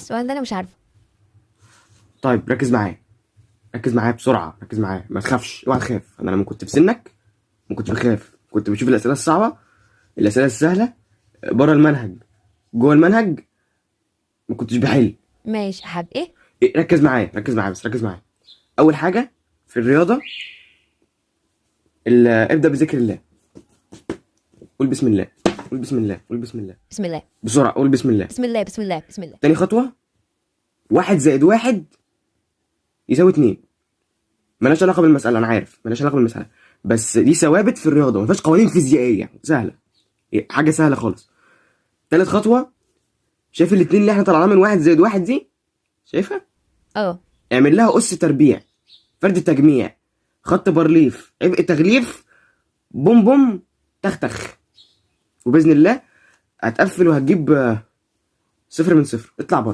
السؤال ده انا مش عارفه. طيب ركز معايا، ركز معايا بسرعه، ركز معايا، ما تخافش، اوعى تخاف. انا لما كنت في سنك ما كنتش بخاف، كنت بشوف الاسئله الصعبه، الاسئله السهله بره المنهج، جوه المنهج ما كنتش بحل. ماشي ايه. ركز معايا، ركز معايا، بس ركز معايا. اول حاجه في الرياضه، ابدا بذكر الله، قول بسم الله، قول بسم الله، قول بسم الله، بسم الله. بسرعه قول بسم الله. بسم الله بسم الله بسم الله. تاني خطوه، 1+1=2. ملهاش علاقه بالمساله، انا عارف ملهاش علاقه بالمساله، بس دي ثوابت في الرياضه، ما فيهاش قوانين فيزيائيه، سهله، حاجه سهله خالص. تالت خطوه، شايف الاتنين اللي احنا طلعناها من 1+1 دي، شايفها؟ اه. اعمل لها اس تربيع، فرد تجميع، خط بارليف، عبء تغليف، بوم بوم، تختخ، وباذن الله هتقفل وهتجيب 0 من 0. اطلع بره.